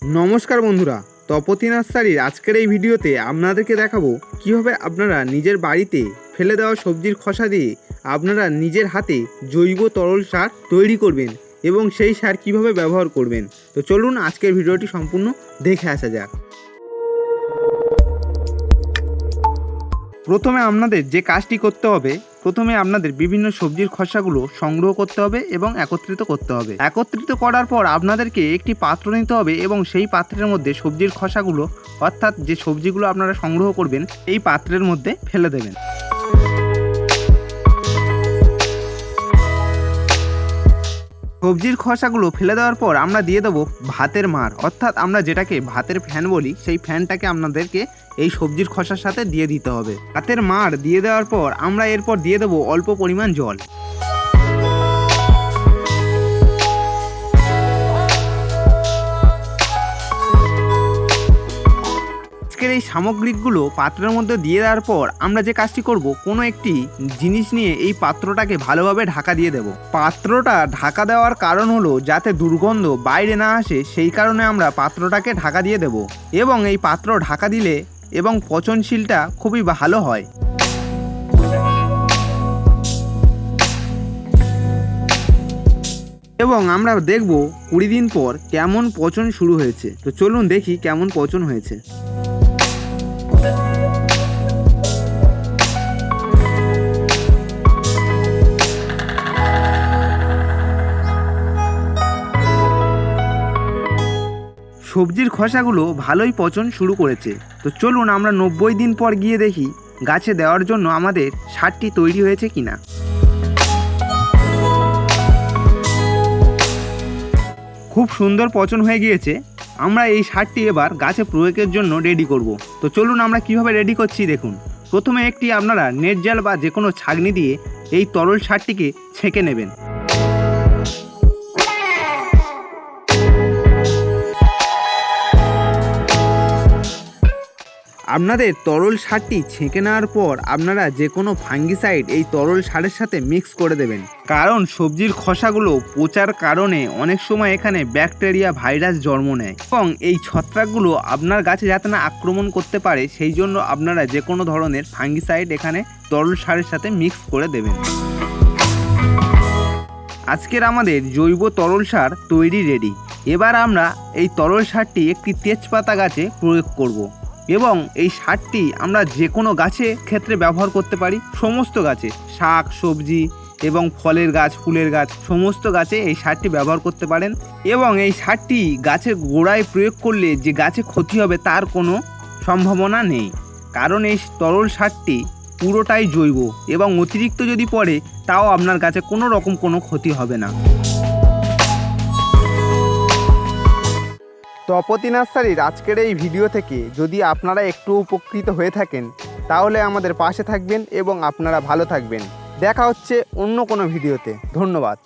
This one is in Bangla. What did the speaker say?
নমস্কার বন্ধুরা, তপতি নার্সারির আজকের এই ভিডিওতে আপনাদেরকে দেখাবো কিভাবে আপনারা নিজের বাড়িতে ফেলে দেওয়া সবজির খোসা দিয়ে আপনারা নিজের হাতে জৈব তরল সার তৈরি করবেন এবং সেই সার কিভাবে ব্যবহার করবেন। তো চলুন আজকের ভিডিওটি সম্পূর্ণ দেখে আসা যাক। প্রথমে আপনাদের যে কাজটি করতে হবে, প্রথমে আপনাদের বিভিন্ন সবজির খোসাগুলো সংগ্রহ করতে হবে এবং একত্রিত করতে হবে। একত্রিত করার পর আপনাদেরকে একটি পাত্র নিতে হবে এবং সেই পাত্রের মধ্যে সবজির খোসাগুলো অর্থাৎ যে সবজিগুলো আপনারা সংগ্রহ করবেন এই পাত্রের মধ্যে ফেলে দেবেন। সবজির খোসাগুলো ফেলে দেওয়ার পর আমরা দিয়ে দেবো ভাতের মার, অর্থাৎ আমরা যেটাকে ভাতের ফ্যান বলি, সেই ফ্যানটাকে আপনাদেরকে এই সবজির খোসার সাথে দিয়ে দিতে হবে। ভাতের মার দিয়ে দেওয়ার পর আমরা এরপর দিয়ে দেবো অল্প পরিমাণ জল। আজকের এই সামগ্রিকগুলো পাত্রের মধ্যে দিয়ে দেওয়ার পর আমরা যে কাজটি করব, কোনো একটি জিনিস নিয়ে এই পাত্রটাকে ভালোভাবে ঢাকা দিয়ে দেব। পাত্রটা ঢাকা দেওয়ার কারণ হলো যাতে দুর্গন্ধ বাইরে না আসে, সেই কারণে আমরা পাত্রটাকে ঢাকা দিয়ে দেব এবং এই পাত্র ঢাকা দিলে এবং পচনশীলটা খুবই ভালো হয়। এবং আমরা দেখব 20 দিন পর কেমন পচন শুরু হয়েছে। তো চলুন দেখি কেমন পচন হয়েছে। সবজির খোসাগুলো ভালোই পচন শুরু করেছে। তো চলুন আমরা 90 দিন পর গিয়ে দেখি গাছে দেওয়ার জন্য আমাদের সারটি তৈরি হয়েছে কিনা। খুব সুন্দর পচন হয়ে গিয়েছে। আমরা এই সারটি এবার গাছে প্রয়োগের জন্য রেডি করব। তো চলুন আমরা কিভাবে রেডি করছি দেখুন। প্রথমে একটি আপনারা নেট জাল বা যে কোনো ছাঁকনি দিয়ে এই তরল সারটিকে ছেঁকে নেবেন। আপনাদের তরল সারটি ছেঁকে নেওয়ার পর আপনারা যে কোনো ফাঙ্গিসাইড এই তরল সারের সাথে মিক্স করে দেবেন, কারণ সবজির খোসাগুলো পচার কারণে অনেক সময় এখানে ব্যাকটেরিয়া ভাইরাস জন্ম নেয় এবং এই ছত্রাকগুলো আপনার গাছে যাতে না আক্রমণ করতে পারে, সেই জন্য আপনারা যে কোনো ধরনের ফাঙ্গিসাইড এখানে তরল সারের সাথে মিক্স করে দেবেন। আজকের আমাদের জৈব তরল সার তৈরি রেডি। এবার আমরা এই তরল সারটি একটি তেজপাতা গাছে প্রয়োগ করব এবং এই সারটি আমরা যে কোনো গাছের ক্ষেত্রে ব্যবহার করতে পারি। সমস্ত গাছে, শাক সবজি এবং ফলের গাছ, ফুলের গাছ, সমস্ত গাছে এই সারটি ব্যবহার করতে পারেন এবং এই সারটি গাছের গোড়ায় প্রয়োগ করলে যে গাছে ক্ষতি হবে তার কোনো সম্ভাবনা নেই, কারণ এই তরল সারটি পুরোটাই জৈব এবং অতিরিক্ত যদি পড়ে তাও আপনার গাছে কোনো রকম কোনো ক্ষতি হবে না। তপতি নার্সারির আজকের এই ভিডিও থেকে যদি আপনারা একটু উপকৃত হয়ে থাকেন তাহলে আমাদের পাশে থাকবেন এবং আপনারা ভালো থাকবেন। দেখা হচ্ছে অন্য কোনো ভিডিওতে। ধন্যবাদ।